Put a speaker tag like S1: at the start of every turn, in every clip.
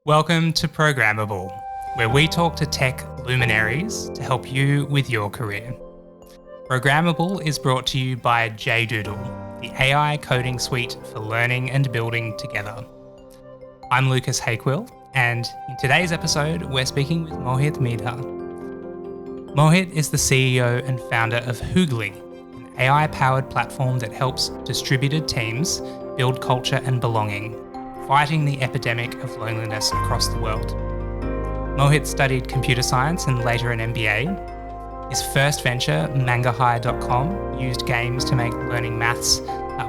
S1: Welcome to Programmable, where we talk to tech luminaries to help you with your career. Programmable is brought to you by JDoodle, the AI coding suite for learning and building together. I'm Lucas Hakewill, and in today's episode, we're speaking with Mohit Midha. Mohit is the CEO and founder of Hoogly, an AI-powered platform that helps distributed teams build culture and belonging, fighting the epidemic of loneliness across the world. Mohit studied computer science and later an MBA. His first venture, Mangahigh.com, used games to make learning maths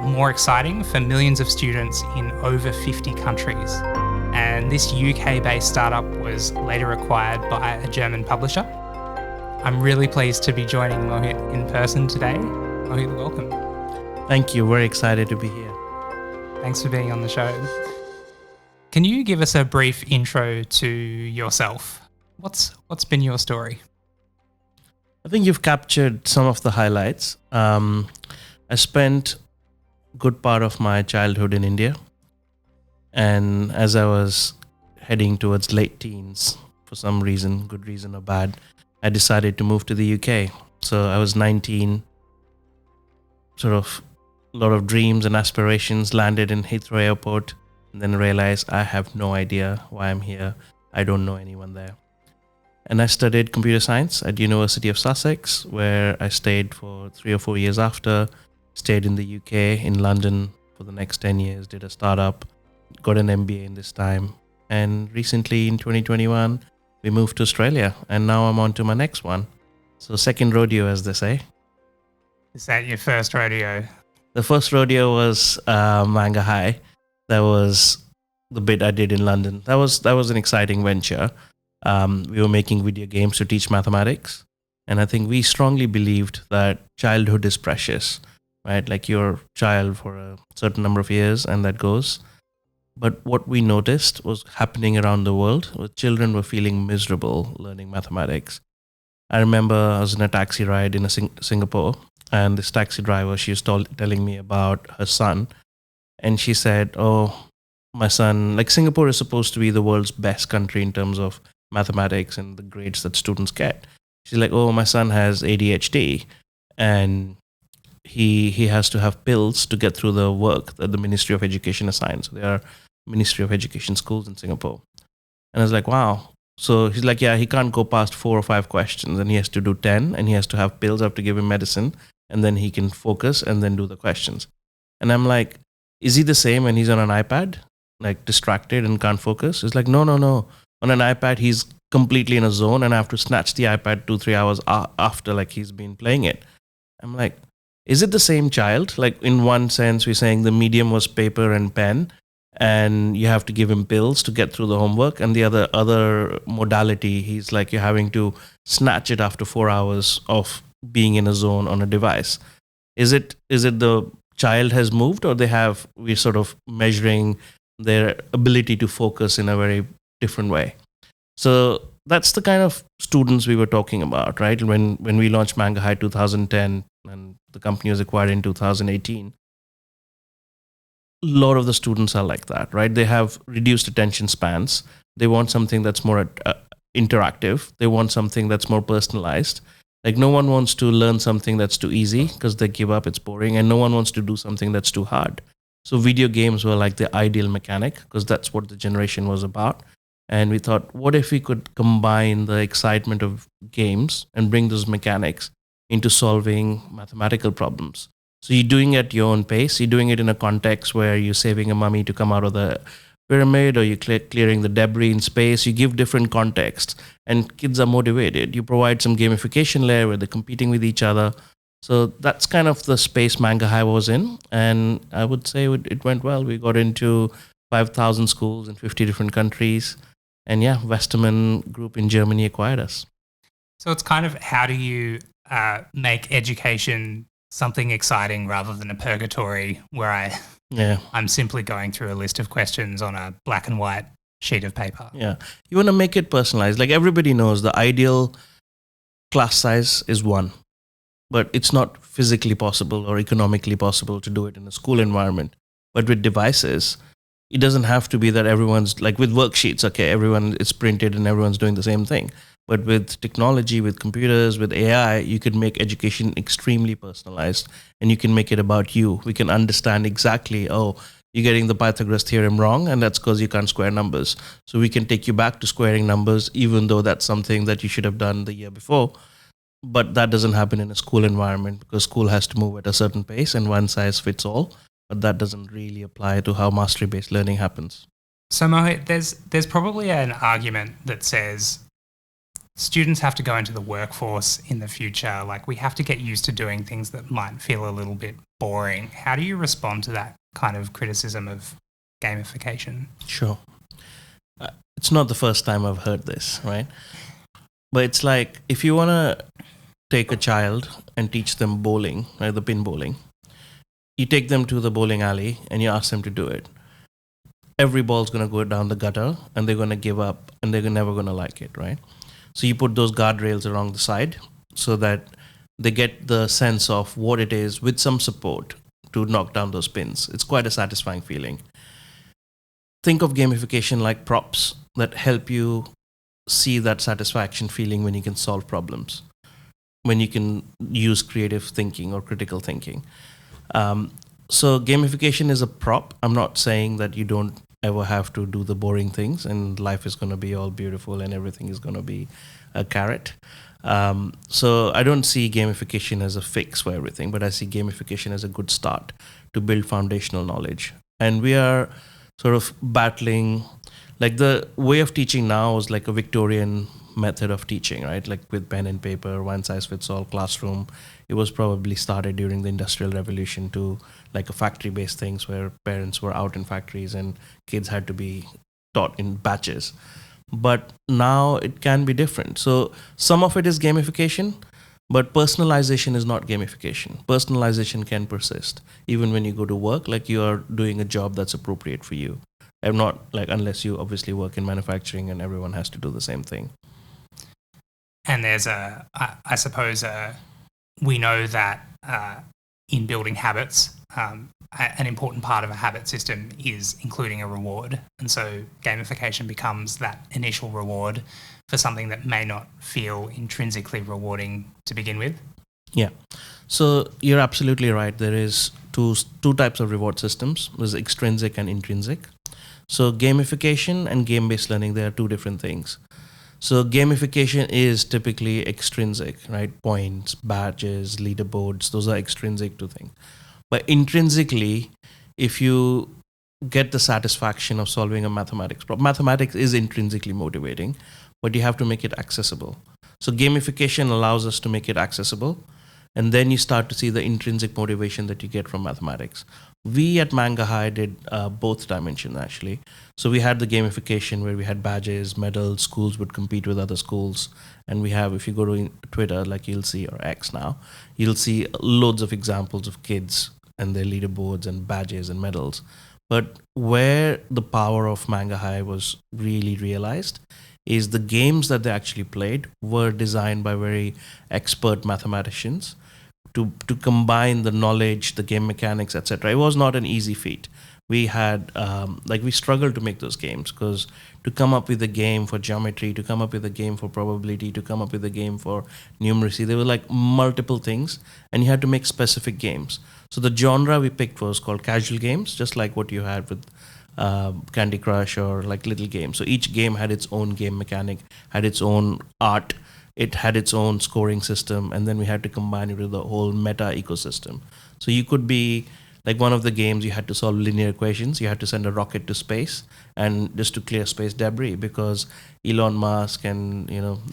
S1: more exciting for millions of students in over 50 countries. And this UK-based startup was later acquired by a German publisher. I'm really pleased to be joining Mohit in person today. Mohit, welcome.
S2: Thank you. Very excited to be here.
S1: Thanks for being on the show. Can you give us a brief intro to yourself? What's been your story?
S2: I think you've captured some of the highlights. I spent a good part of my childhood in India. And as I was heading towards late teens, for some reason, good reason or bad, I decided to move to the UK. So I was 19, sort of a lot of dreams and aspirations, landed in Heathrow Airport, and then realized I have no idea why I'm here. I don't know anyone there. And I studied computer science at University of Sussex, where I stayed for 3 or 4 years after, stayed in the UK, in London for the next 10 years, did a startup, got an MBA in this time. And recently in 2021, we moved to Australia, and now I'm on to my next one. So second rodeo, as they say.
S1: Is that your first rodeo?
S2: The first rodeo was Mangahigh. That was the bit I did in London. That was an exciting venture. We were making video games to teach mathematics. And I think we strongly believed that childhood is precious, right? Like you're a child for a certain number of years and that goes. But what we noticed was happening around the world, where children were feeling miserable learning mathematics. I remember I was in a taxi ride in Singapore, and this taxi driver, she was telling me about her son. And she said, oh, my son, like Singapore is supposed to be the world's best country in terms of mathematics and the grades that students get. She's like, oh, my son has ADHD and he has to have pills to get through the work that the Ministry of Education assigns. So there are Ministry of Education schools in Singapore. And I was like, wow. So he's like, yeah, he can't go past 4 or 5 questions and he has to do 10 and he has to have pills. I have to give him medicine and then he can focus and then do the questions. And I'm like, is he the same when he's on an iPad, like distracted and can't focus? It's like, no. On an iPad, he's completely in a zone and I have to snatch the iPad 2-3 hours after like he's been playing it. I'm like, is it the same child? Like in one sense, we're saying the medium was paper and pen and you have to give him pills to get through the homework. And the other modality, he's like, you're having to snatch it after 4 hours of being in a zone on a device. Is it the child has moved or we're sort of measuring their ability to focus in a very different way? So that's the kind of students we were talking about, right? When we launched Mangahigh 2010 and the company was acquired in 2018, a lot of the students are like that, right? They have reduced attention spans. They want something that's more interactive. They want something that's more personalized. Like no one wants to learn something that's too easy because they give up, it's boring, and no one wants to do something that's too hard. So video games were like the ideal mechanic because that's what the generation was about. And we thought, what if we could combine the excitement of games and bring those mechanics into solving mathematical problems? So you're doing it at your own pace. You're doing it in a context where you're saving a mummy to come out of the pyramid or you're clearing the debris in space. You give different contexts and kids are motivated. You provide some gamification layer where they're competing with each other. So that's kind of the space Mangahigh was in. And I would say it went well. We got into 5,000 schools in 50 different countries. And yeah, Westermann Group in Germany acquired us.
S1: So it's kind of how do you make education something exciting rather than a purgatory where I'm simply going through a list of questions on a black and white sheet of paper.
S2: Yeah. You want to make it personalized. Like everybody knows the ideal class size is 1, but it's not physically possible or economically possible to do it in a school environment. But with devices, It doesn't have to be that everyone's like with worksheets, okay, everyone it's printed and everyone's doing the same thing. But with technology, with computers, with AI, you can make education extremely personalized and you can make it about you. We can understand exactly, oh, you're getting the Pythagoras theorem wrong, and that's because you can't square numbers. So we can take you back to squaring numbers, even though that's something that you should have done the year before. But that doesn't happen in a school environment because school has to move at a certain pace and one size fits all. But that doesn't really apply to how mastery based learning happens.
S1: So Mohit, there's probably an argument that says students have to go into the workforce in the future. Like, we have to get used to doing things that might feel a little bit boring. How do you respond to that kind of criticism of gamification?
S2: Sure. It's not the first time I've heard this, right? But it's like if you want to take a child and teach them bowling, right, the pin bowling, you take them to the bowling alley and you ask them to do it. Every ball's going to go down the gutter and they're going to give up and they're never going to like it, right? So you put those guardrails along the side so that they get the sense of what it is with some support to knock down those pins. It's quite a satisfying feeling. Think of gamification like props that help you see that satisfaction feeling when you can solve problems, when you can use creative thinking or critical thinking. So gamification is a prop. I'm not saying that you don't ever have to do the boring things and life is going to be all beautiful and everything is going to be a carrot. So I don't see gamification as a fix for everything, but I see gamification as a good start to build foundational knowledge. And we are sort of battling, like the way of teaching now is like a Victorian method of teaching, right? Like with pen and paper, one size fits all classroom. It was probably started during the Industrial Revolution to like a factory-based things where parents were out in factories and kids had to be taught in batches. But now it can be different. So some of it is gamification, but personalization is not gamification. Personalization can persist even when you go to work, like you are doing a job that's appropriate for you. I'm not like, unless you obviously work in manufacturing and everyone has to do the same thing.
S1: And there's I suppose, we know that in building habits, an important part of a habit system is including a reward. And so gamification becomes that initial reward for something that may not feel intrinsically rewarding to begin with.
S2: Yeah. So you're absolutely right. There is two types of reward systems. There's extrinsic and intrinsic. So gamification and game-based learning, they are two different things. So gamification is typically extrinsic, right? Points, badges, leaderboards, those are extrinsic to things. But intrinsically, if you get the satisfaction of solving a mathematics problem, mathematics is intrinsically motivating, but you have to make it accessible. So gamification allows us to make it accessible, and then you start to see the intrinsic motivation that you get from mathematics. We at Mangahigh did both dimensions actually. So we had the gamification where we had badges, medals, schools would compete with other schools. And we have, if you go to Twitter, like you'll see, or X now, you'll see loads of examples of kids and their leaderboards and badges and medals. But where the power of Mangahigh was really realized is the games that they actually played were designed by very expert mathematicians to combine the knowledge, the game mechanics, etc. It was not an easy feat. We had, we struggled to make those games because to come up with a game for geometry, to come up with a game for probability, to come up with a game for numeracy, there were like multiple things and you had to make specific games. So the genre we picked was called casual games, just like what you had with Candy Crush or like little games. So each game had its own game mechanic, had its own art, it had its own scoring system, and then we had to combine it with the whole meta ecosystem. So you could be like one of the games, you had to solve linear equations. You had to send a rocket to space and just to clear space debris because Elon Musk and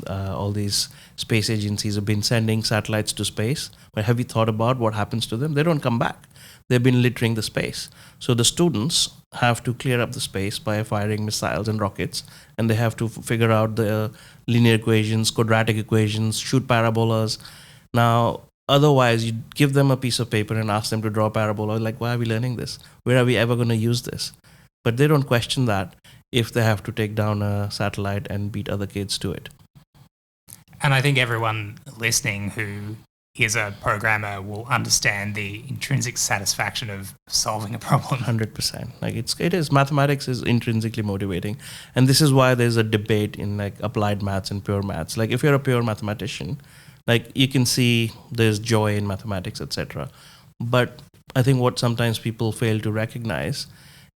S2: all these space agencies have been sending satellites to space. But have you thought about what happens to them? They don't come back. They've been littering the space. So the students have to clear up the space by firing missiles and rockets, and they have to figure out the linear equations, quadratic equations, shoot parabolas. Now, otherwise, you give them a piece of paper and ask them to draw a parabola. Like, why are we learning this? Where are we ever going to use this? But they don't question that if they have to take down a satellite and beat other kids to it.
S1: And I think everyone listening who is a programmer will understand the intrinsic satisfaction of solving a problem.
S2: 100%. Like it is mathematics is intrinsically motivating, and this is why there's a debate in like applied maths and pure maths. Like if you're a pure mathematician, like you can see there's joy in mathematics, etc. But I think what sometimes people fail to recognize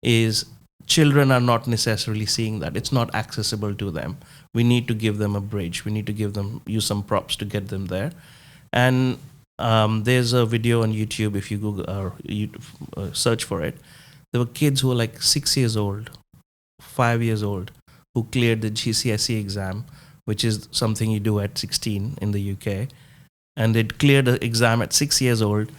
S2: is children are not necessarily seeing that. It's not accessible to them. We need to give them a bridge. We need to use some props to get them there. And there's a video on YouTube, if you Google or search for it. There were kids who were like 6 years old, 5 years old, who cleared the GCSE exam, which is something you do at 16 in the UK. And they'd cleared the exam at 6 years old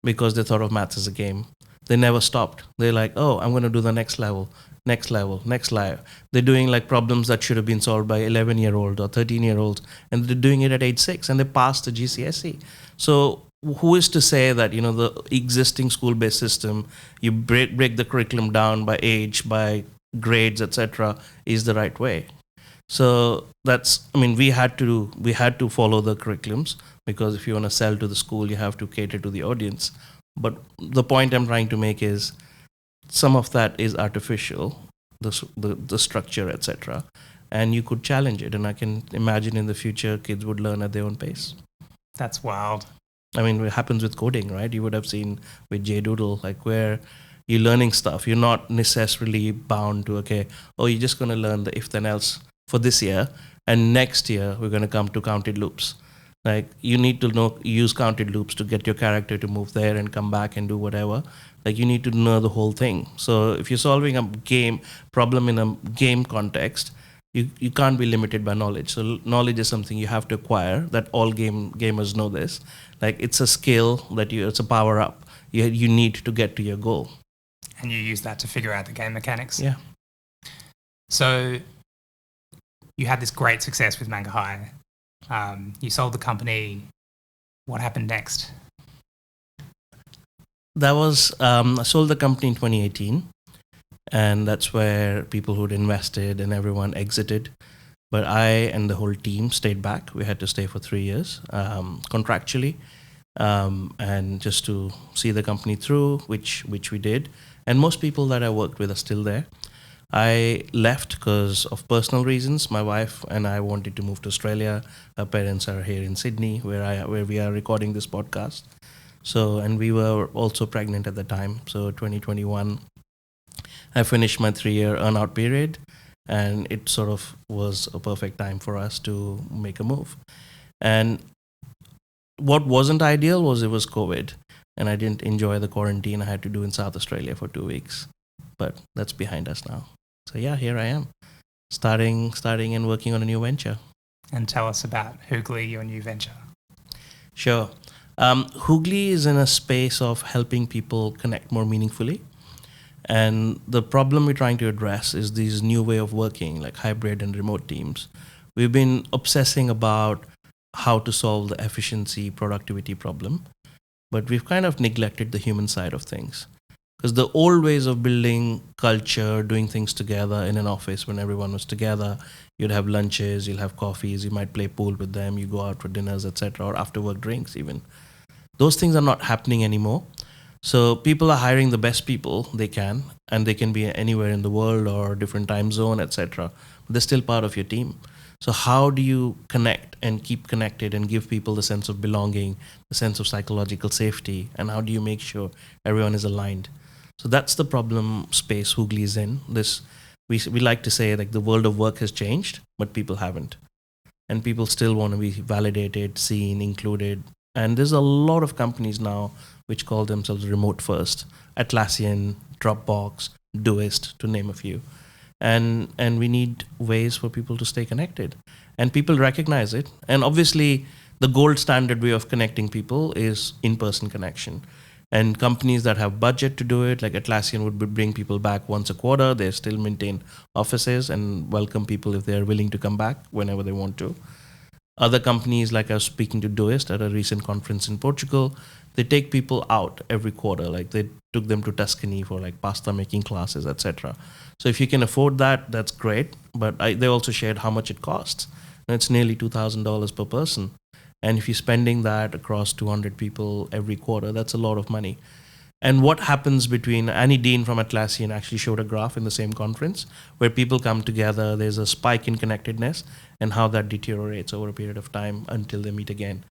S2: because they thought of maths as a game. They never stopped. They're like, oh, I'm going to do the next level. They're doing like problems that should have been solved by 11-year-old or 13-year-olds, and they're doing it at age 6, and they passed the GCSE. So who is to say that, the existing school-based system, you break the curriculum down by age, by grades, etc., is the right way? So we had to follow the curriculums, because if you want to sell to the school, you have to cater to the audience. But the point I'm trying to make is some of that is artificial, the structure, etc. And you could challenge it. And I can imagine in the future, kids would learn at their own pace.
S1: That's wild.
S2: It happens with coding, right? You would have seen with JDoodle, like where you're learning stuff. You're not necessarily bound to, you're just going to learn the if then else for this year. And next year, we're going to come to counted loops. Like you need to use counted loops to get your character to move there and come back and do whatever. Like you need to know the whole thing. So if you're solving a game problem in a game context, you can't be limited by knowledge. So knowledge is something you have to acquire. That all gamers know this. Like it's a skill it's a power up. You need to get to your goal.
S1: And you use that to figure out the game mechanics.
S2: Yeah.
S1: So you had this great success with Mangahigh. You sold the company. What happened next?
S2: That was, I sold the company in 2018. And that's where people who'd invested and everyone exited. But I and the whole team stayed back. We had to stay for 3 years contractually, and just to see the company through, which we did. And most people that I worked with are still there. I left because of personal reasons. My wife and I wanted to move to Australia. Our parents are here in Sydney, where we are recording this podcast. So, and we were also pregnant at the time. So 2021, I finished my 3-year earn-out period, and it sort of was a perfect time for us to make a move. And what wasn't ideal was it was COVID, and I didn't enjoy the quarantine I had to do in South Australia for 2 weeks. But that's behind us now. So yeah, here I am, starting and working on a new venture.
S1: And tell us about Hoogly, your new venture.
S2: Sure. Hoogly is in a space of helping people connect more meaningfully. And the problem we're trying to address is these new way of working, like hybrid and remote teams. We've been obsessing about how to solve the efficiency, productivity problem, but we've kind of neglected the human side of things. Because the old ways of building culture, doing things together in an office when everyone was together, you'd have lunches, you'll have coffees, you might play pool with them, you go out for dinners, etc., or after work drinks even. Those things are not happening anymore. So people are hiring the best people they can, and they can be anywhere in the world or different time zone, etc. But they're still part of your team. So how do you connect and keep connected and give people the sense of belonging, the sense of psychological safety, and how do you make sure everyone is aligned? So that's the problem space Hoogly is in. We like to say like the world of work has changed, but people haven't. And people still want to be validated, seen, included. And there's a lot of companies now which call themselves remote first. Atlassian, Dropbox, Doist, to name a few. And we need ways for people to stay connected. And people recognize it. And obviously, the gold standard way of connecting people is in-person connection. And companies that have budget to do it, like Atlassian would bring people back once a quarter. They still maintain offices and welcome people if they're willing to come back whenever they want to. Other companies, like I was speaking to Doist at a recent conference in Portugal, they take people out every quarter. Like they took them to Tuscany for like pasta making classes, etc. So if you can afford that, that's great. But they also shared how much it costs. And it's nearly $2,000 per person. And if you're spending that across 200 people every quarter, that's a lot of money. And what happens between Annie Dean from Atlassian actually showed a graph in the same conference where people come together, there's a spike in connectedness, and how that deteriorates over a period of time until they meet again.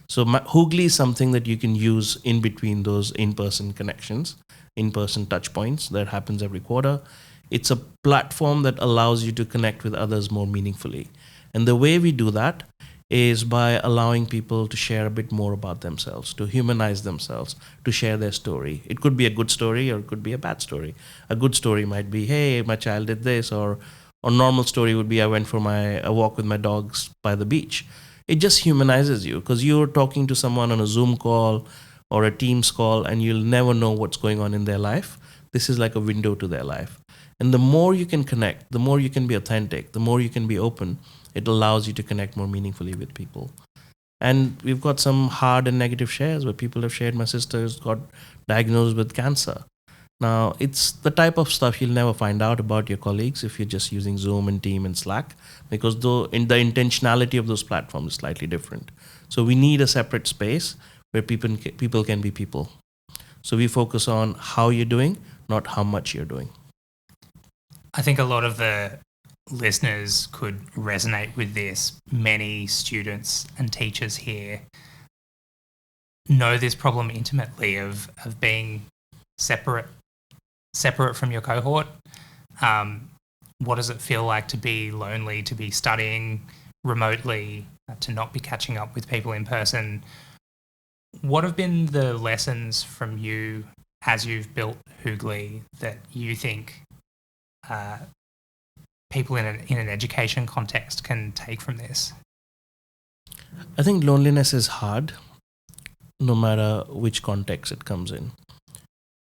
S2: So Hoogly is something that you can use in between those in-person connections, in-person touch points that happens every quarter. It's a platform that allows you to connect with others more meaningfully. And the way we do that is by allowing people to share a bit more about themselves, to humanize themselves, to share their story. It could be a good story or it could be a bad story. A good story might be, hey, my child did this, or a normal story would be, I went for a walk with my dogs by the beach. It just humanizes you because you're talking to someone on a Zoom call or a Teams call and you'll never know what's going on in their life. This is like a window to their life. And the more you can connect, the more you can be authentic, the more you can be open, it allows you to connect more meaningfully with people. And we've got some hard and negative shares where people have shared, my sister's got diagnosed with cancer. Now, it's the type of stuff you'll never find out about your colleagues if you're just using Zoom and Team and Slack, because though in the intentionality of those platforms is slightly different. So we need a separate space where people can be people. So we focus on how you're doing, not how much you're doing.
S1: I think a lot of the listeners could resonate with this. Many students and teachers here know this problem intimately of being separate from your cohort. What does it feel like to be lonely, to be studying remotely, to not be catching up with people in person? What have been the lessons from you as you've built Hoogly that you think people in an education context can take from this?
S2: I think loneliness is hard, no matter which context it comes in.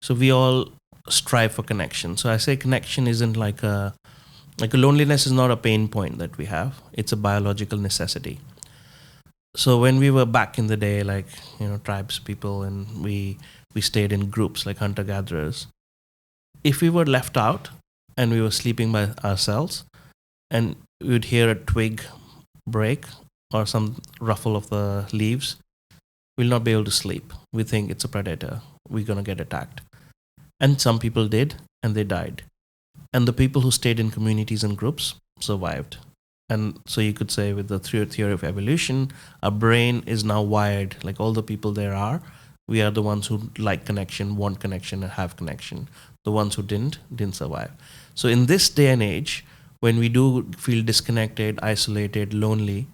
S2: So we all strive for connection. So I say connection isn't like a loneliness is not a pain point that we have. It's a biological necessity. So when we were back in the day, tribes people, and we stayed in groups like hunter-gatherers, if we were left out and we were sleeping by ourselves and we would hear a twig break or some ruffle of the leaves, we'll not be able to sleep. We think it's a predator. We're going to get attacked. And some people did, and they died. And the people who stayed in communities and groups survived. And so you could say with the theory of evolution, our brain is now wired, like all the people there are, we are the ones who like connection, want connection, and have connection. The ones who didn't survive. So in this day and age, when we do feel disconnected, isolated, lonely,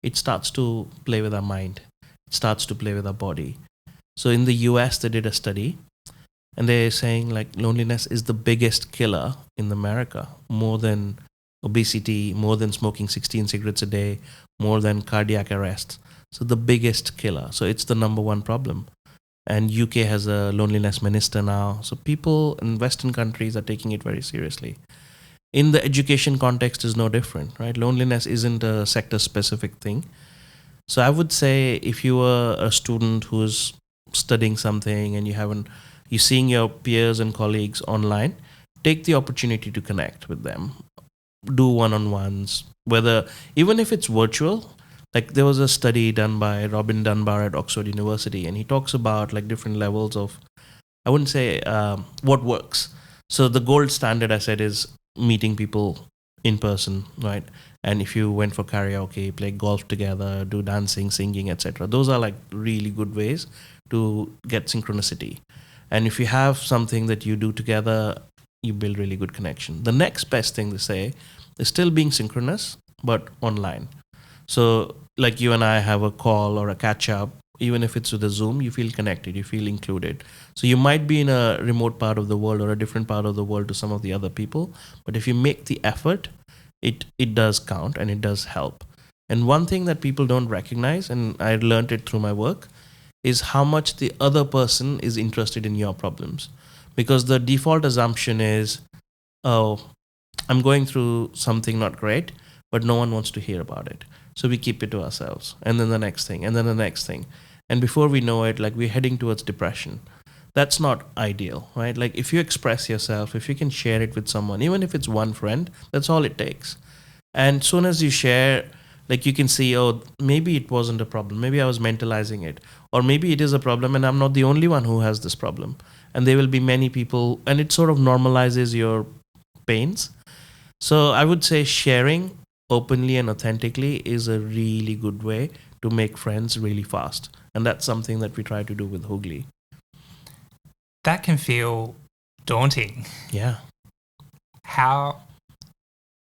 S2: it starts to play with our mind. It starts to play with our body. So in the US, they did a study, and they're saying loneliness is the biggest killer in America, more than obesity, more than smoking 16 cigarettes a day, more than cardiac arrests. So the biggest killer. So it's the number one problem. And UK has a loneliness minister now. So people in Western countries are taking it very seriously. In the education context is no different, right? Loneliness isn't a sector-specific thing. So I would say if you were a student who's studying something and you're seeing your peers and colleagues online, take the opportunity to connect with them. Do one-on-ones, even if it's virtual. Like there was a study done by Robin Dunbar at Oxford University, and he talks about different levels of, I wouldn't say what works. So the gold standard, I said, is meeting people in person, right? And if you went for karaoke, play golf together, do dancing, singing, etc., those are really good ways to get synchronicity. And if you have something that you do together, you build really good connection. The next best thing to say is still being synchronous, but online. So like you and I have a call or a catch up, even if it's with a Zoom, you feel connected, you feel included. So you might be in a remote part of the world or a different part of the world to some of the other people, but if you make the effort, it does count and it does help. And one thing that people don't recognize, and I learned it through my work, is how much the other person is interested in your problems. Because the default assumption is, oh, I'm going through something not great, but no one wants to hear about it. So we keep it to ourselves. And then the next thing, and then the next thing. And before we know it, we're heading towards depression. That's not ideal, right? If you express yourself, if you can share it with someone, even if it's one friend, that's all it takes. And soon as you share Like you can see, oh, maybe it wasn't a problem. Maybe I was mentalizing it. Or maybe it is a problem and I'm not the only one who has this problem. And there will be many people, and it sort of normalizes your pains. So I would say sharing openly and authentically is a really good way to make friends really fast. And that's something that we try to do with Hoogly.
S1: That can feel daunting.
S2: Yeah.
S1: How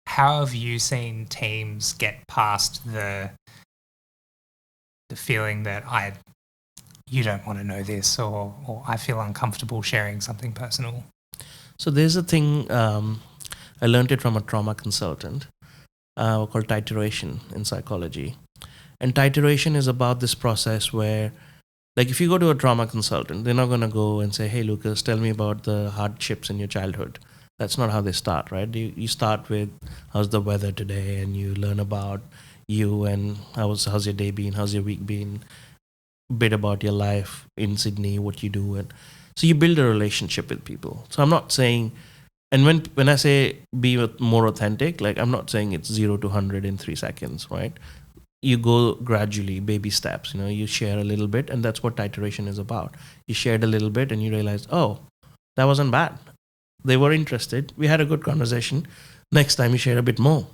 S1: have you seen teams get past the feeling that you don't want to know this, or I feel uncomfortable sharing something personal?
S2: So there's a thing, I learned it from a trauma consultant called titration in psychology. And titration is about this process where, like, if you go to a trauma consultant, they're not going to go and say, hey, Lucas, tell me about the hardships in your childhood. That's not how they start, right? You start with, how's the weather today? And you learn about you and how's your day been? How's your week been? A bit about your life in Sydney, what you do. And so you build a relationship with people. So I'm not saying, and when I say be more authentic, like I'm not saying it's 0 to 100 in 3 seconds, right? You go gradually, baby steps, you share a little bit, and that's what titration is about. You shared a little bit and you realized, oh, that wasn't bad. They were interested. We had a good conversation. Next time you share a bit more.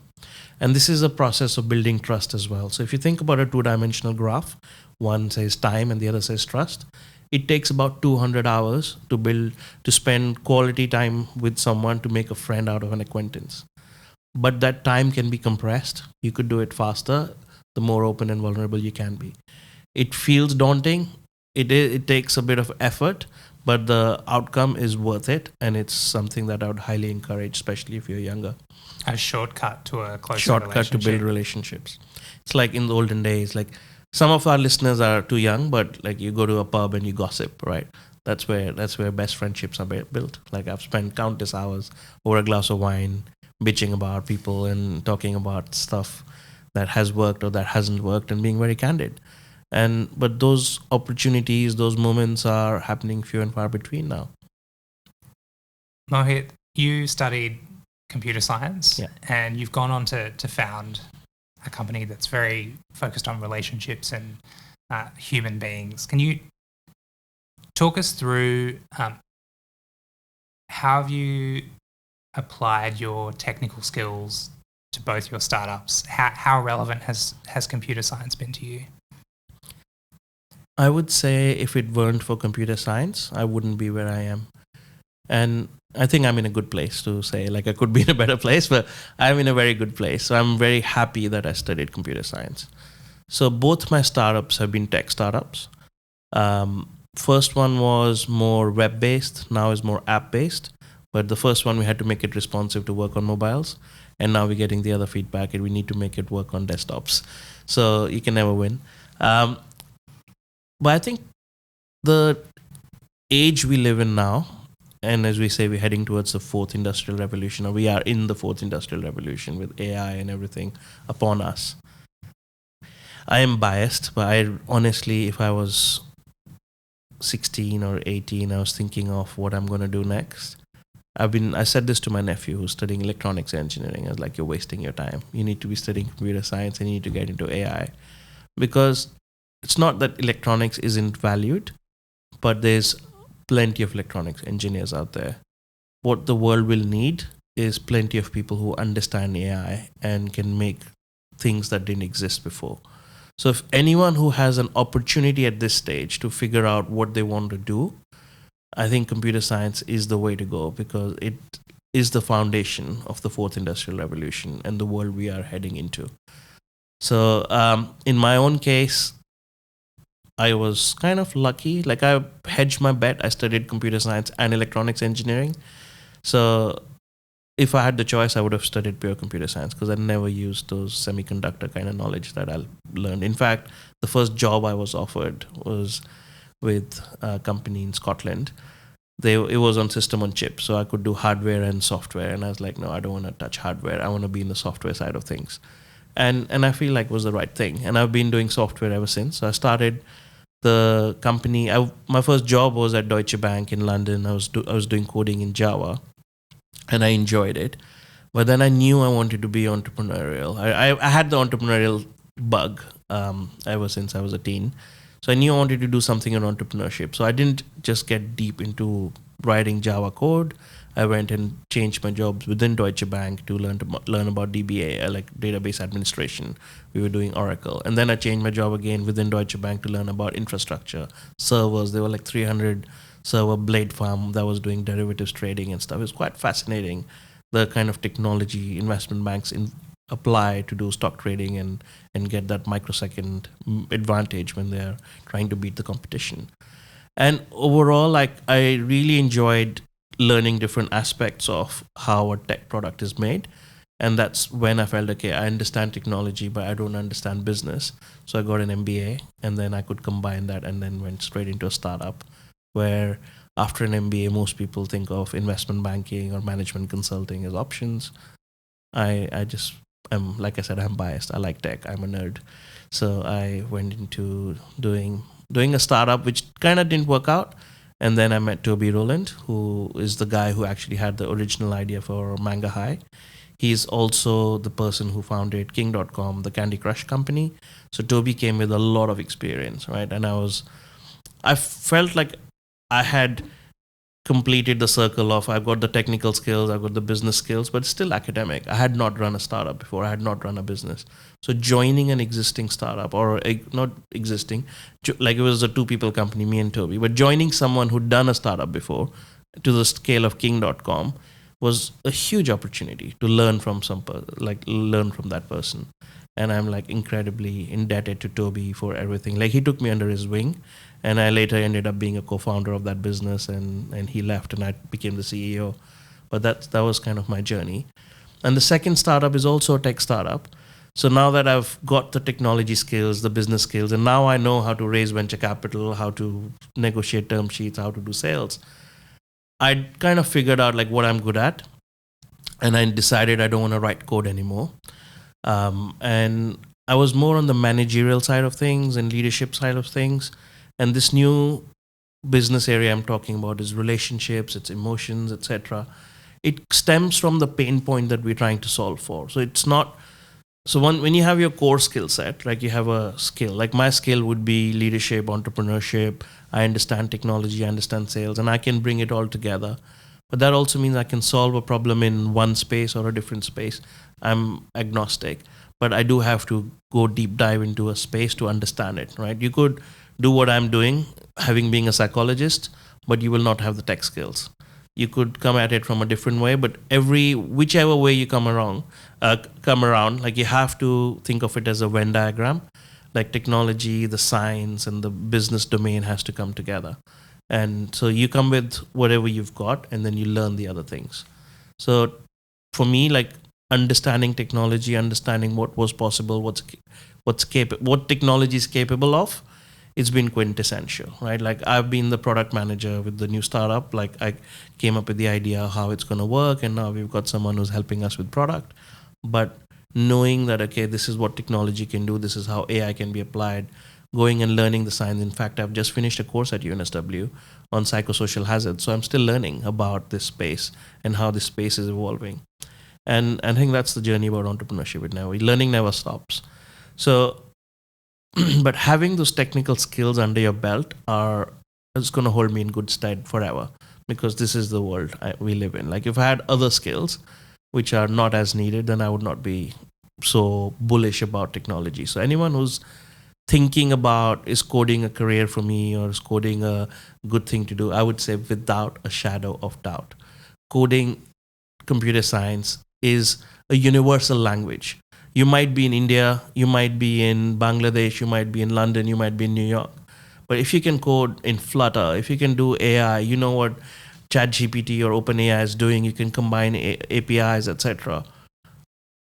S2: And this is a process of building trust as well. So if you think about a 2-dimensional graph, one says time and the other says trust. It takes about 200 hours to spend quality time with someone to make a friend out of an acquaintance. But that time can be compressed. You could do it faster, the more open and vulnerable you can be. It feels daunting. It takes a bit of effort, but the outcome is worth it. And it's something that I would highly encourage, especially if you're younger.
S1: A shortcut to a closer
S2: Shortcut to build relationships. It's like in the olden days, like some of our listeners are too young, but like you go to a pub and you gossip, right? That's where best friendships are built. Like I've spent countless hours over a glass of wine bitching about people and talking about stuff that has worked or that hasn't worked and being very candid. But those opportunities, those moments are happening few and far between now.
S1: Mohit, you studied computer science,
S2: yeah,
S1: and you've gone on to found a company that's very focused on relationships and human beings. Can you talk us through how have you applied your technical skills to both your startups? How relevant has computer science been to you?
S2: I would say if it weren't for computer science, I wouldn't be where I am. And I think I'm in a good place to say, like I could be in a better place, but I'm in a very good place. So I'm very happy that I studied computer science. So both my startups have been tech startups. First one was more web-based, now is more app-based. But the first one, we had to make it responsive to work on mobiles. And now we're getting the other feedback, and we need to make it work on desktops. So you can never win. But I think the age we live in now, and as we say, we're heading towards the 4th industrial revolution, or we are in the 4th industrial revolution with AI and everything upon us. I am biased, but I honestly, if I was 16 or 18, I was thinking of what I'm going to do next. I said this to my nephew who's studying electronics engineering. I was like, you're wasting your time. You need to be studying computer science and you need to get into AI. Because it's not that electronics isn't valued, but there's plenty of electronics engineers out there. What the world will need is plenty of people who understand AI and can make things that didn't exist before. So if anyone who has an opportunity at this stage to figure out what they want to do, I think computer science is the way to go, because it is the foundation of the 4th industrial revolution and the world we are heading into. So in my own case, I was kind of lucky. Like I hedged my bet. I studied computer science and electronics engineering. So if I had the choice, I would have studied pure computer science, because I never used those semiconductor kind of knowledge that I learned. In fact, the first job I was offered was with a company in Scotland. It was on system on chip, so I could do hardware and software. And I was like, no, I don't want to touch hardware. I want to be in the software side of things. And I feel like it was the right thing. And I've been doing software ever since. So I started the company. My first job was at Deutsche Bank in London. I was doing coding in Java, and I enjoyed it. But then I knew I wanted to be entrepreneurial. I had the entrepreneurial bug ever since I was a teen. So I knew I wanted to do something in entrepreneurship. So I didn't just get deep into writing Java code. I went and changed my jobs within Deutsche Bank to learn about DBA, like database administration. We were doing Oracle, and then I changed my job again within Deutsche Bank to learn about infrastructure, servers. There were like 300 server blade farm that was doing derivatives trading and stuff. It was quite fascinating, the kind of technology investment banks apply to do stock trading and get that microsecond advantage when they're trying to beat the competition. And overall, like, I really enjoyed learning different aspects of how a tech product is made. And that's when I felt, okay, I understand technology, but I don't understand business. So I got an MBA, and then I could combine that, and then went straight into a startup where after an MBA, most people think of investment banking or management consulting as options. I just am, like I said, I'm biased. I like tech. I'm a nerd. So I went into doing a startup, which kind of didn't work out. And then I met Toby Rowland, who is the guy who actually had the original idea for Mangahigh. He's also the person who founded King.com, the Candy Crush company. So Toby came with a lot of experience, right? And I felt like I had completed the circle of, I've got the technical skills, I've got the business skills, but still academic. I had not run a startup before. I had not run a business. So joining an existing startup, or not existing, like it was a 2-people company, me and Toby, but joining someone who'd done a startup before to the scale of King.com was a huge opportunity to learn from learn from that person. And I'm like incredibly indebted to Toby for everything. Like, he took me under his wing, and I later ended up being a co-founder of that business, and he left and I became the CEO. But that was kind of my journey. And the second startup is also a tech startup. So now that I've got the technology skills, the business skills, and now I know how to raise venture capital, how to negotiate term sheets, how to do sales, I kind of figured out like what I'm good at. And I decided I don't want to write code anymore. And I was more on the managerial side of things and leadership side of things. And this new business area I'm talking about is relationships, it's emotions, etc. It stems from the pain point that we're trying to solve for. So it's not, so when you have your core skill set, like you have a skill, like my skill would be leadership, entrepreneurship. I understand technology, I understand sales, and I can bring it all together. But that also means I can solve a problem in one space or a different space. I'm agnostic, but I do have to go deep dive into a space to understand it, right? You could do what I'm doing, having been a psychologist, but you will not have the tech skills. You could come at it from a different way, but whichever way you come around, like you have to think of it as a Venn diagram. Like technology, the science, and the business domain has to come together. And so you come with whatever you've got, and then you learn the other things. So for me, like understanding technology, understanding what was possible, what technology is capable of, it's been quintessential, right? Like I've been the product manager with the new startup. Like I came up with the idea of how it's going to work, and now we've got someone who's helping us with product. But knowing that, okay, this is what technology can do, this is how AI can be applied, going and learning the science. In fact, I've just finished a course at UNSW on psychosocial hazards. So I'm still learning about this space and how this space is evolving. And I think that's the journey about entrepreneurship now. Learning never stops. So, but having those technical skills under your belt is going to hold me in good stead forever, because this is the world we live in. Like if I had other skills which are not as needed, then I would not be so bullish about technology. So anyone who's thinking about, is coding a career for me, or is coding a good thing to do, I would say without a shadow of doubt, coding, computer science is a universal language. You might be in India, you might be in Bangladesh, you might be in London, you might be in New York. But if you can code in Flutter, if you can do AI, you know what ChatGPT or OpenAI is doing, you can combine APIs, etc.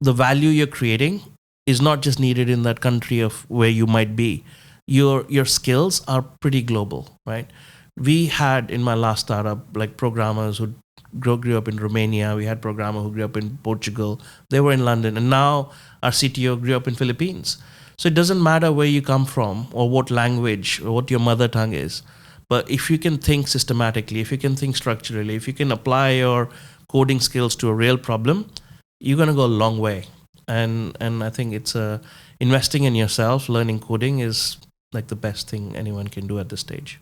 S2: The value you're creating is not just needed in that country of where you might be. Your skills are pretty global, right? We had in my last startup like programmers who grew up in Romania. We had programmers who grew up in Portugal. They were in London, and now our CTO grew up in Philippines. So it doesn't matter where you come from or what language or what your mother tongue is. But if you can think systematically, if you can think structurally, if you can apply your coding skills to a real problem, you're going to go a long way. and I think it's investing in yourself. Learning coding is like the best thing anyone can do at this stage.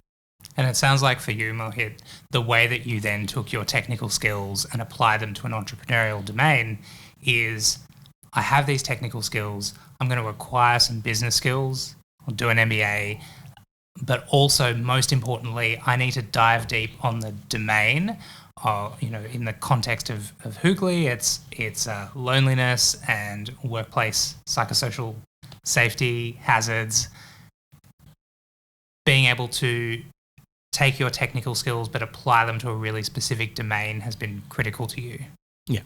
S1: And it sounds like for you, Mohit, the way that you then took your technical skills and applied them to an entrepreneurial domain is, I have these technical skills, I'm going to acquire some business skills, I'll do an MBA, but also, most importantly, I need to dive deep on the domain. In the context of Hoogly, it's loneliness and workplace psychosocial safety hazards. Being able to take your technical skills but apply them to a really specific domain has been critical to you.
S2: Yeah.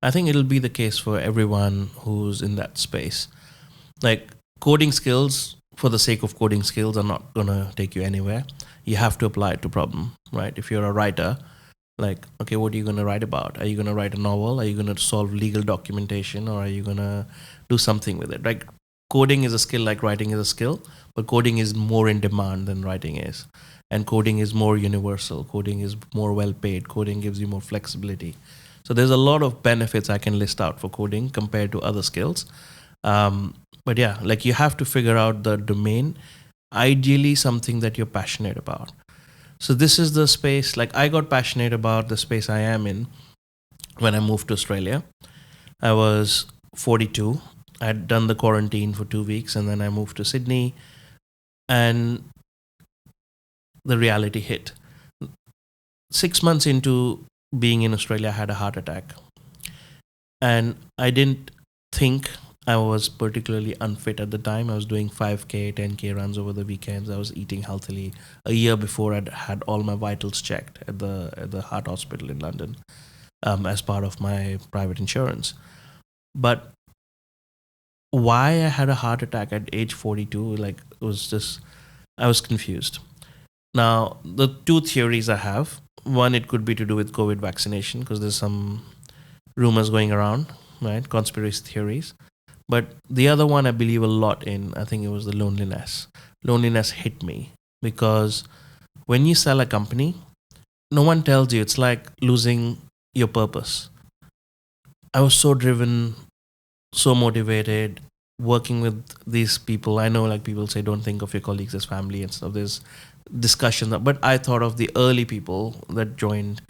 S2: I think it'll be the case for everyone who's in that space. Like, coding skills, for the sake of coding skills, are not going to take you anywhere. You have to apply it to problem, right? If you're a writer, like, okay, what are you going to write about? Are you going to write a novel? Are you going to solve legal documentation? Or are you going to do something with it? Like, coding is a skill like writing is a skill, but coding is more in demand than writing is. And coding is more universal. Coding is more well paid. Coding gives you more flexibility. So there's a lot of benefits I can list out for coding compared to other skills. But yeah, like, you have to figure out the domain, ideally something that you're passionate about. So this is the space, like, I got passionate about the space I am in when I moved to Australia. I was 42. I'd done the quarantine for 2 weeks, and then I moved to Sydney, and the reality hit. 6 months into being in Australia, I had a heart attack. And I didn't think I was particularly unfit at the time. I was doing 5K, 10K runs over the weekends. I was eating healthily. A year before, I'd had all my vitals checked at the heart hospital in London as part of my private insurance. But why I had a heart attack at age 42, like, it was just, I was confused. Now, the two theories I have, one, it could be to do with COVID vaccination, because there's some rumors going around, right? Conspiracy theories. But the other one I believe a lot in, I think it was the loneliness. Loneliness hit me because when you sell a company, no one tells you. It's like losing your purpose. I was so driven, so motivated, working with these people. I know, like, people say don't think of your colleagues as family and stuff. There's discussion, but I thought of the early people that joined,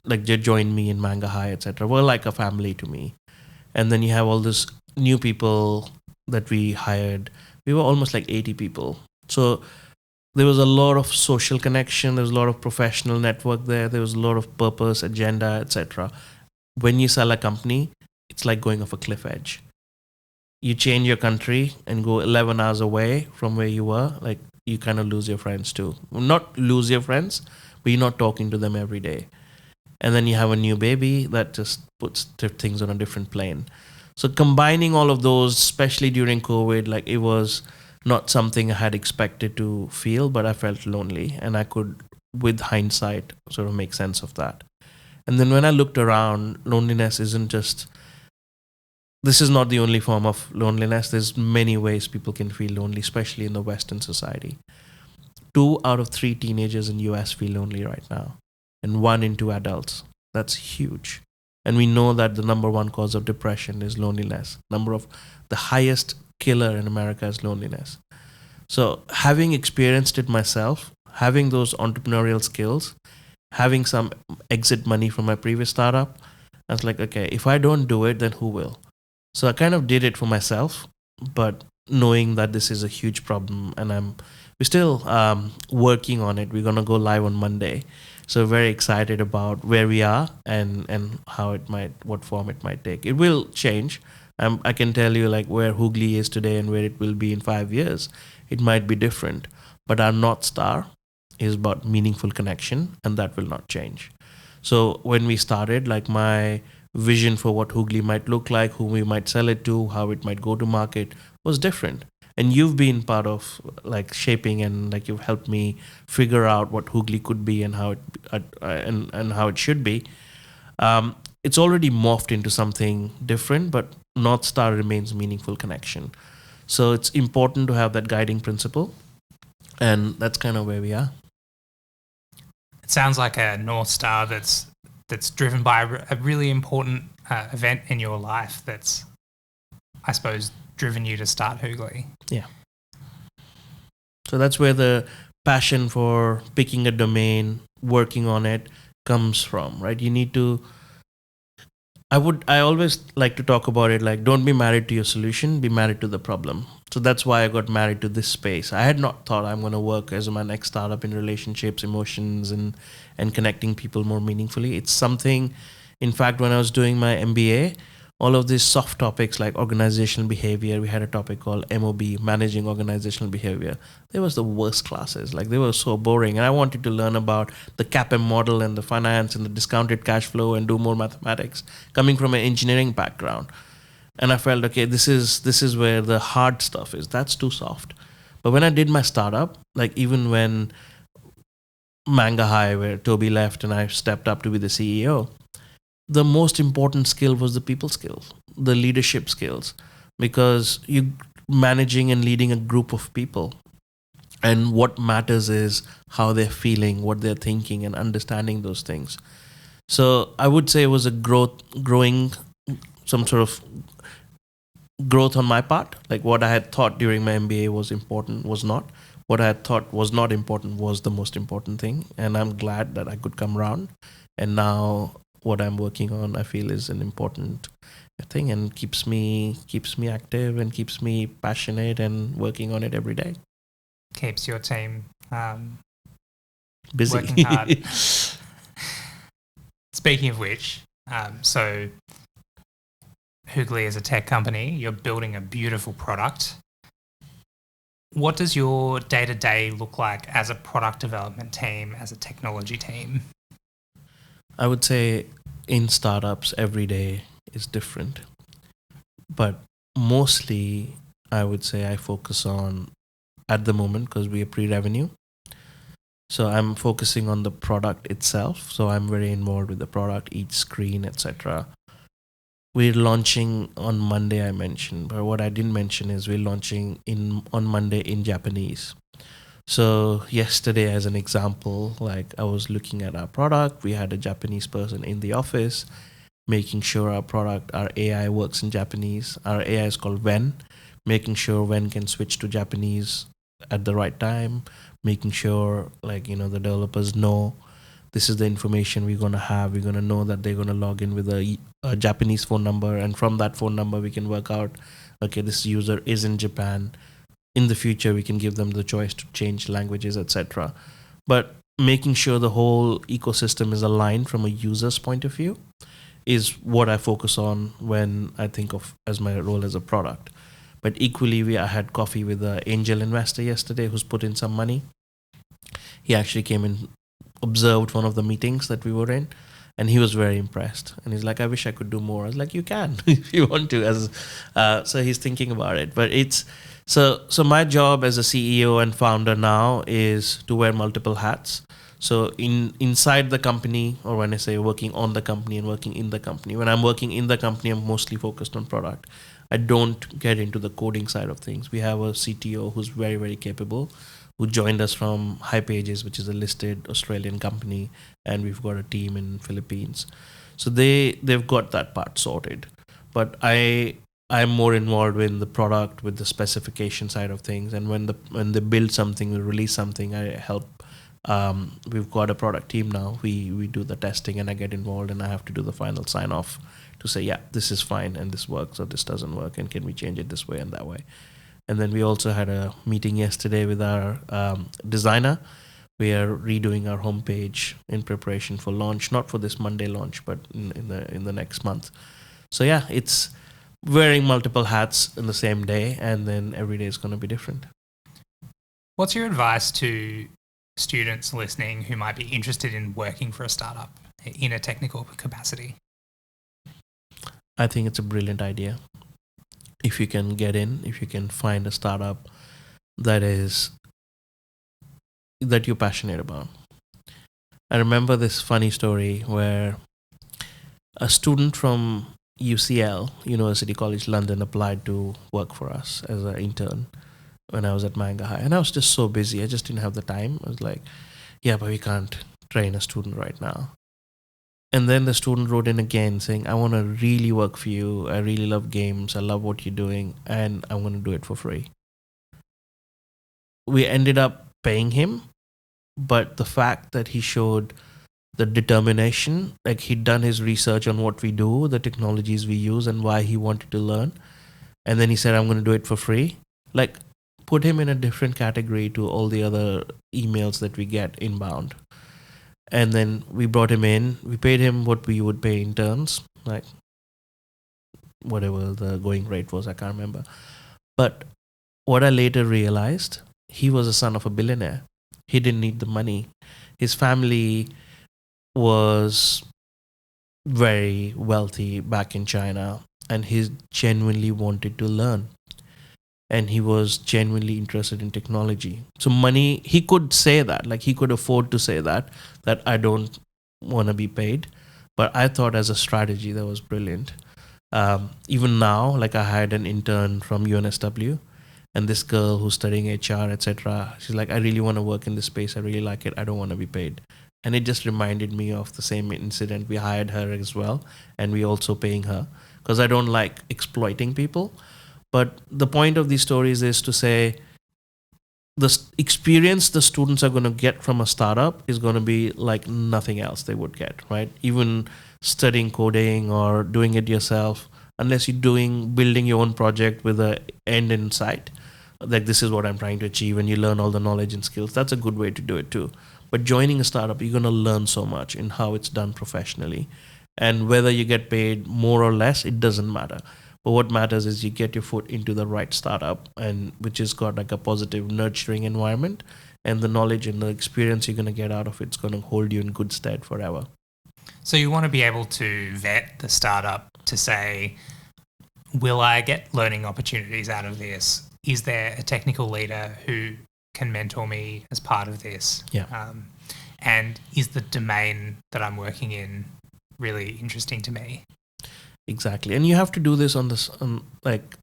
S2: like, they joined me in Mangahigh, etc., were like a family to me. And then you have all this new people that we hired. We were almost like 80 people. So there was a lot of social connection. There was a lot of professional network there. There was a lot of purpose, agenda, etc. When you sell a company, it's like going off a cliff edge. You change your country and go 11 hours away from where you were, like, you kind of lose your friends too. Not lose your friends, but you're not talking to them every day. And then you have a new baby that just puts things on a different plane. So combining all of those, especially during COVID, like, it was not something I had expected to feel, but I felt lonely, and I could, with hindsight, sort of make sense of that. And then when I looked around, loneliness isn't just, this is not the only form of loneliness. There's many ways people can feel lonely, especially in the Western society. 2 out of 3 teenagers in US feel lonely right now, and 1 in 2 adults. That's huge. And we know that the number one cause of depression is loneliness. The highest killer in America is loneliness. So having experienced it myself, having those entrepreneurial skills, having some exit money from my previous startup, I was like, okay, if I don't do it, then who will? So I kind of did it for myself, but knowing that this is a huge problem, and we're still working on it. We're going to go live on Monday. So very excited about where we are and how what form it might take. It will change. I can tell you, like, where Hoogly is today and where it will be in 5 years. It might be different, but our North Star is about meaningful connection, and that will not change. So when we started, like, my vision for what Hoogly might look like, who we might sell it to, how it might go to market was different. And you've been part of, like, shaping, and, like, you've helped me figure out what Hoogly could be and how it should be. It's already morphed into something different, but North Star remains meaningful connection. So it's important to have that guiding principle, and that's kind of where we are.
S1: It sounds like a North Star that's driven by a really important event in your life that's I suppose, driven you to start Hoogly?
S2: Yeah. So that's where the passion for picking a domain, working on it comes from, right? You need to I always like to talk about it like don't be married to your solution, be married to the problem. So that's why I got married to this space. I had not thought I'm going to work as my next startup in relationships, emotions, and connecting people more meaningfully. It's something, in fact, when I was doing my MBA, all of these soft topics like organizational behavior, we had a topic called MOB, managing organizational behavior. They was the worst classes. Like they were so boring. And I wanted to learn about the CAPM model and the finance and the discounted cash flow and do more mathematics coming from an engineering background. And I felt, okay, this is where the hard stuff is. That's too soft. But when I did my startup, like even when Mangahigh, where Toby left and I stepped up to be the CEO, the most important skill was the people skills, the leadership skills, because you managing and leading a group of people. And what matters is how they're feeling, what they're thinking, and understanding those things. So I would say it was a growing, some sort of growth on my part. Like what I had thought during my MBA was important was not. What I had thought was not important was the most important thing. And I'm glad that I could come around. And now what I'm working on, I feel is an important thing and keeps me active and keeps me passionate and working on it every day.
S1: Keeps your team
S2: Busy.
S1: working hard. Speaking of which, so Hoogly is a tech company. You're building a beautiful product. What does your day-to-day look like as a product development team, as a technology team?
S2: I would say in startups, every day is different. But mostly, I would say I focus on, at the moment, because we are pre-revenue. So I'm focusing on the product itself. So I'm very involved with the product, each screen, etc. We're launching on Monday, I mentioned. But what I didn't mention is we're launching on Monday in Japanese. So yesterday, as an example, like I was looking at our product, we had a Japanese person in the office making sure our product, our AI works in Japanese. Our AI is called Wen, making sure Wen can switch to Japanese at the right time, making sure like, the developers know this is the information we're going to have. We're going to know that they're going to log in with a Japanese phone number. And from that phone number, we can work out, okay, this user is in Japan. In the future, we can give them the choice to change languages, etc. But making sure the whole ecosystem is aligned from a user's point of view is what I focus on when I think of as my role as a product. But equally, I had coffee with an angel investor yesterday who's put in some money. He actually came and observed one of the meetings that we were in, and he was very impressed. And he's like, I wish I could do more. I was like, you can if you want to. So he's thinking about it. But it's so my job as a CEO and founder now is to wear multiple hats. So inside the company, or when I say working on the company and working in the company, when I'm working in the company, I'm mostly focused on product. I don't get into the coding side of things. We have a CTO who's very, very capable, who joined us from HighPages, which is a listed Australian company, and we've got a team in Philippines. So they've got that part sorted. But I'm more involved in the product, with the specification side of things, and when they build something, we release something, I help. We've got a product team now. We do the testing, and I get involved, and I have to do the final sign off to say, yeah, this is fine and this works, or this doesn't work, and can we change it this way and that way. And then we also had a meeting yesterday with our designer. We are redoing our homepage in preparation for launch, not for this Monday launch, but in the next month. So yeah, it's wearing multiple hats in the same day, and then every day is going to be different.
S1: What's your advice to students listening who might be interested in working for a startup in a technical capacity?
S2: I think it's a brilliant idea. If you can get in, if you can find a startup that you're passionate about. I remember this funny story where a student from UCL, University College London, applied to work for us as an intern when I was at Mangahigh. And I was just so busy. I just didn't have the time. I was like, yeah, but we can't train a student right now. And then the student wrote in again saying, I want to really work for you. I really love games. I love what you're doing. And I'm going to do it for free. We ended up paying him. But the fact that he showed the determination, like he'd done his research on what we do, the technologies we use, and why he wanted to learn. And then he said, I'm going to do it for free. Like, put him in a different category to all the other emails that we get inbound. And then we brought him in. We paid him what we would pay interns, like whatever the going rate was, I can't remember. But what I later realized, he was a son of a billionaire. He didn't need the money. His family was very wealthy back in China, and he genuinely wanted to learn. And he was genuinely interested in technology. So money, he could say that, like he could afford to say that I don't want to be paid. But I thought as a strategy, that was brilliant. Even now, like I hired an intern from UNSW, and this girl who's studying HR, etc. She's like, I really want to work in this space. I really like it. I don't want to be paid. And it just reminded me of the same incident. We hired her as well, and we also paying her because I don't like exploiting people. But the point of these stories is to say the experience the students are going to get from a startup is going to be like nothing else they would get, right? Even studying coding or doing it yourself, unless you're building your own project with an end in sight, like this is what I'm trying to achieve, and you learn all the knowledge and skills. That's a good way to do it too. But joining a startup, you're going to learn so much in how it's done professionally. And whether you get paid more or less, it doesn't matter. But what matters is you get your foot into the right startup, and which has got like a positive, nurturing environment, and the knowledge and the experience you're going to get out of it's going to hold you in good stead forever.
S1: So you want to be able to vet the startup to say, will I get learning opportunities out of this? Is there a technical leader who can mentor me as part of this?
S2: Yeah.
S1: And is the domain that I'm working in really interesting to me?
S2: Exactly. And you have to do this like,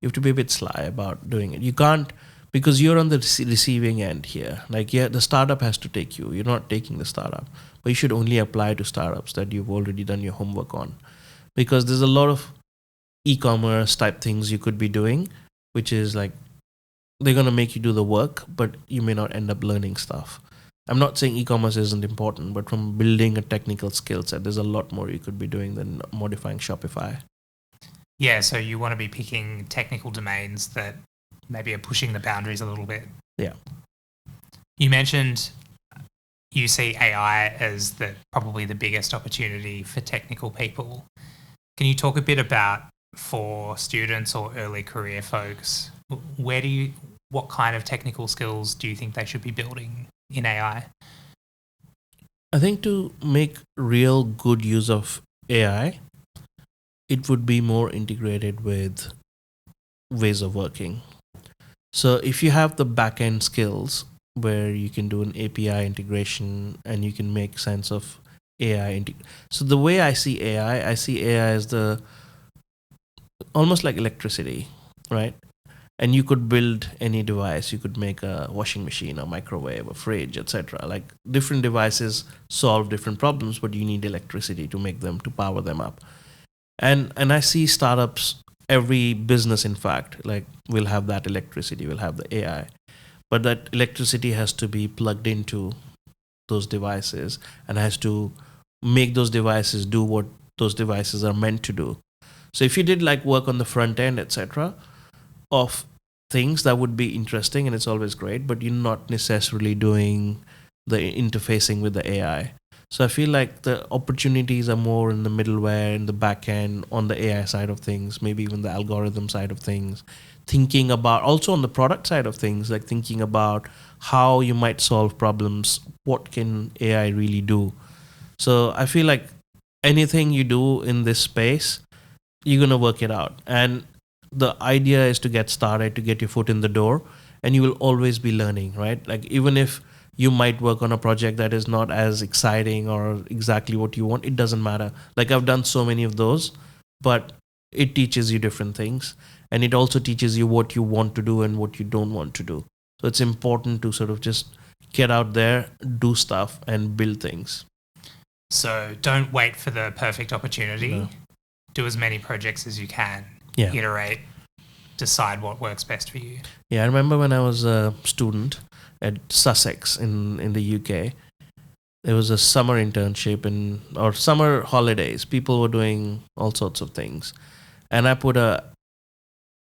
S2: you have to be a bit sly about doing it. You can't, because you're on the receiving end here. Like, yeah, the startup has to take you. You're not taking the startup. But you should only apply to startups that you've already done your homework on. Because there's a lot of e-commerce type things you could be doing, which is like, they're going to make you do the work, but you may not end up learning stuff. I'm not saying e-commerce isn't important, but from building a technical skill set, there's a lot more you could be doing than modifying Shopify.
S1: Yeah, so you want to be picking technical domains that maybe are pushing the boundaries a little bit.
S2: Yeah.
S1: You mentioned you see AI as probably the biggest opportunity for technical people. Can you talk a bit about, for students or early career folks, what kind of technical skills do you think they should be building in AI?
S2: I think to make real good use of AI, it would be more integrated with ways of working. So if you have the back-end skills where you can do an API integration and you can make sense of AI. So the way I see AI as almost like electricity, right? And you could build any device. You could make a washing machine, a microwave, a fridge, etc. Like different devices solve different problems, but you need electricity to make them, to power them up. And I see startups, every business, in fact, like will have that electricity, will have the AI. But that electricity has to be plugged into those devices and has to make those devices do what those devices are meant to do. So if you did like work on the front end, etc., of things, that would be interesting and it's always great, but you're not necessarily doing the interfacing with the AI. So I feel like the opportunities are more in the middleware, in the back end, on the AI side of things, maybe even the algorithm side of things, thinking about also on the product side of things, like thinking about how you might solve problems, what can AI really do. So I feel like anything you do in this space, you're going to work it out. And the idea is to get started, to get your foot in the door, and you will always be learning, right? Like even if you might work on a project that is not as exciting or exactly what you want, it doesn't matter. Like I've done so many of those, but it teaches you different things, and it also teaches you what you want to do and what you don't want to do. So it's important to sort of just get out there, do stuff, and build things.
S1: So don't wait for the perfect opportunity.
S2: No.
S1: Do as many projects as you can.
S2: Yeah.
S1: Iterate. Decide what works best for you.
S2: Yeah, I remember when I was a student at Sussex in the UK. There was a summer internship or summer holidays. People were doing all sorts of things, and I put a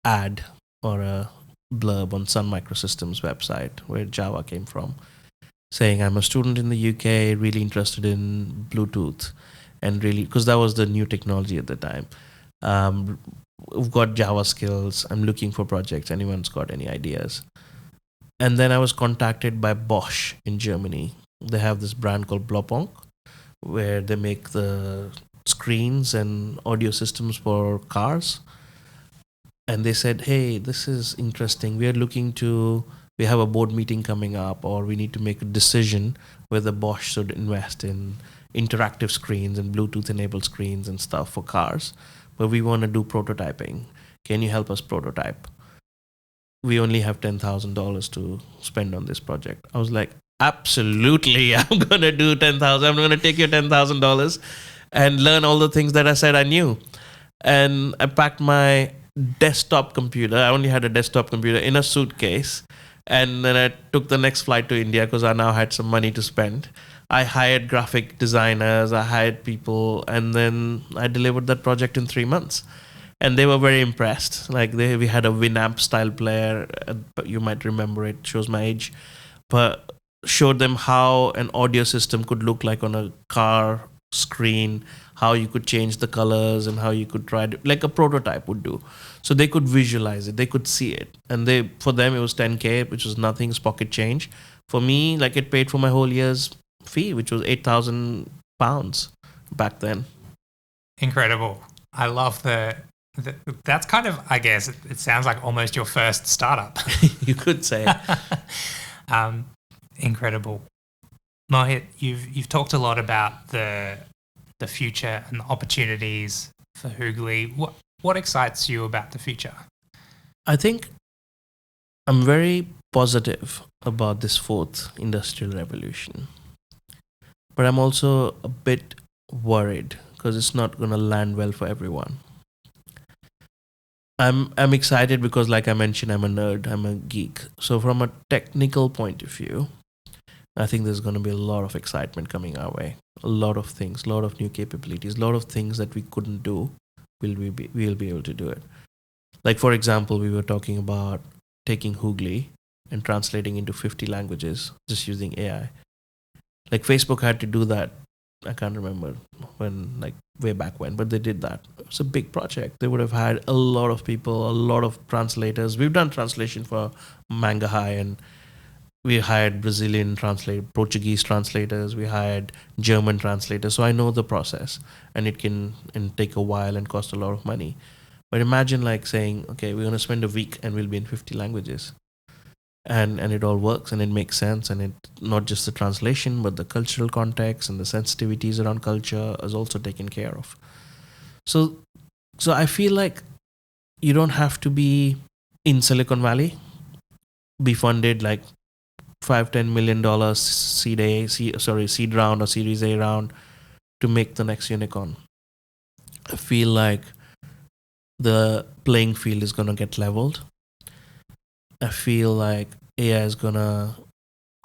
S2: ad or a blurb on Sun Microsystems website where Java came from, saying I'm a student in the UK, really interested in Bluetooth, and really because that was the new technology at the time. We've got Java skills. I'm looking for projects. Anyone's got any ideas? And then I was contacted by Bosch in Germany. They have this brand called Blopong, where they make the screens and audio systems for cars. And they said, hey, this is interesting. We have a board meeting coming up, or we need to make a decision whether Bosch should invest in interactive screens and Bluetooth-enabled screens and stuff for cars. But we want to do prototyping. Can you help us prototype? We only have $10,000 to spend on this project. I was like, absolutely, I'm going to do 10,000. I'm going to take your $10,000 and learn all the things that I said I knew. And I packed my desktop computer. I only had a desktop computer in a suitcase. And then I took the next flight to India because I now had some money to spend. I hired graphic designers, I hired people, and then I delivered that project in 3 months. And they were very impressed. Like we had a Winamp style player, you might remember it, shows my age, but showed them how an audio system could look like on a car screen, how you could change the colors and how you could try it, like a prototype would do. So they could visualize it, they could see it. And for them, it was 10K, which was nothing's pocket change. For me, like it paid for my whole year's fee, which was £8,000 back then.
S1: Incredible. I love that's kind of, I guess, it sounds like almost your first startup.
S2: You could say.
S1: Incredible. Mohit, you've talked a lot about the future and the opportunities for Hoogly. What excites you about the future?
S2: I think I'm very positive about this fourth industrial revolution. But I'm also a bit worried because it's not going to land well for everyone. I'm excited because, like I mentioned, I'm a nerd, I'm a geek. So from a technical point of view, I think there's going to be a lot of excitement coming our way. A lot of things, a lot of new capabilities, a lot of things that we couldn't do, we'll be able to do it. Like, for example, we were talking about taking Hoogly and translating into 50 languages just using AI. Like Facebook had to do that. I can't remember when, like way back when, but they did that. It was a big project. They would have had a lot of people, a lot of translators. We've done translation for Mangahigh, and we hired Brazilian Portuguese translators. We hired German translators. So I know the process, and it can take a while and cost a lot of money. But imagine like saying, okay, we're going to spend a week and we'll be in 50 languages. And it all works and it makes sense, and it not just the translation but the cultural context and the sensitivities around culture is also taken care of. So I feel like you don't have to be in Silicon Valley, be funded like $5-10 million seed round or Series A round to make the next unicorn. I feel like the playing field is going to get leveled. I feel like AI is going to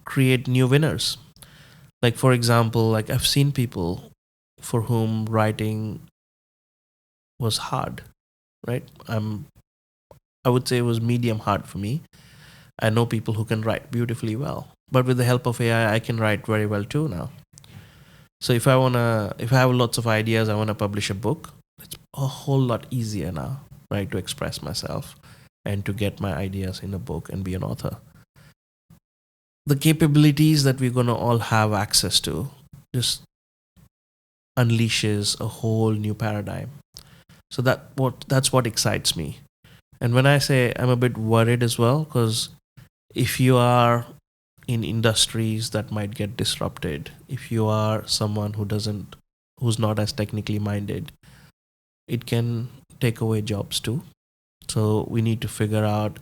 S2: create new winners. Like, for example, like I've seen people for whom writing was hard, right? I would say it was medium hard for me. I know people who can write beautifully well, but with the help of AI, I can write very well too now. So if I have lots of ideas, I want to publish a book, it's a whole lot easier now, right? To express myself and to get my ideas in a book and be an author. The capabilities that we're going to all have access to just unleashes a whole new paradigm. So that's what excites me. And when I say I'm a bit worried as well, because if you are in industries that might get disrupted, if you are someone who's not as technically minded, it can take away jobs too. So we need to figure out,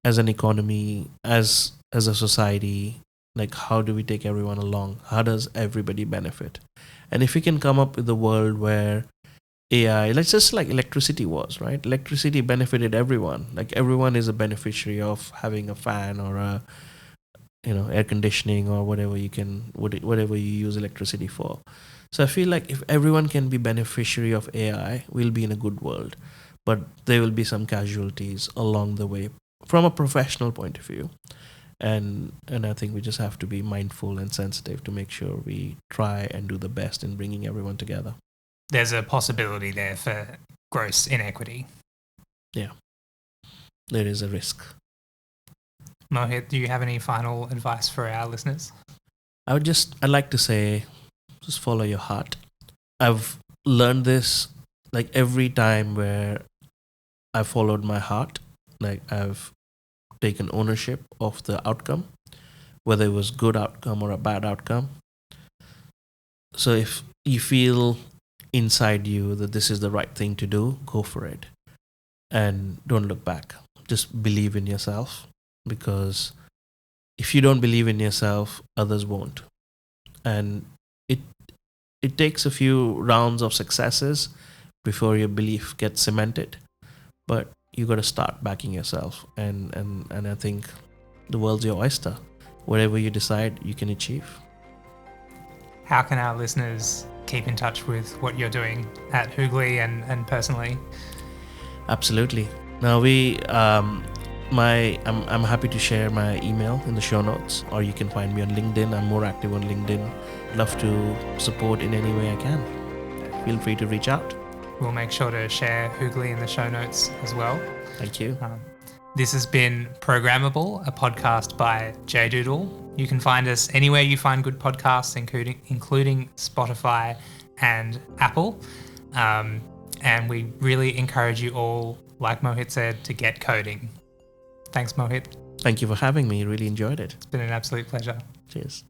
S2: as an economy, as a society, like how do we take everyone along? How does everybody benefit? And if we can come up with a world where AI, let's just like electricity was, right? Electricity benefited everyone. Like everyone is a beneficiary of having a fan or a air conditioning or whatever whatever you use electricity for. So I feel like if everyone can be beneficiary of AI, we'll be in a good world. But there will be some casualties along the way from a professional point of view. And I think we just have to be mindful and sensitive to make sure we try and do the best in bringing everyone together.
S1: There's a possibility there for gross inequity.
S2: Yeah, there is a risk.
S1: Mohit, do you have any final advice for our listeners?
S2: I'd like to say, just follow your heart. I've learned this like every time where I followed my heart, like I've taken ownership of the outcome, whether it was good outcome or a bad outcome. So if you feel inside you that this is the right thing to do, go for it. And don't look back. Just believe in yourself, because if you don't believe in yourself, others won't. And it takes a few rounds of successes before your belief gets cemented. But you got to start backing yourself. And I think the world's your oyster. Whatever you decide, you can achieve.
S1: How can our listeners keep in touch with what you're doing at Hoogly and personally?
S2: Absolutely. Now I'm happy to share my email in the show notes, or you can find me on LinkedIn. I'm more active on LinkedIn. Love to support in any way I can. Feel free to reach out.
S1: We'll make sure to share Hoogly in the show notes as well.
S2: Thank you.
S1: This has been Programmable, a podcast by JDoodle. You can find us anywhere you find good podcasts, including Spotify and Apple. And we really encourage you all, like Mohit said, to get coding. Thanks, Mohit.
S2: Thank you for having me. Really enjoyed it.
S1: It's been an absolute pleasure.
S2: Cheers.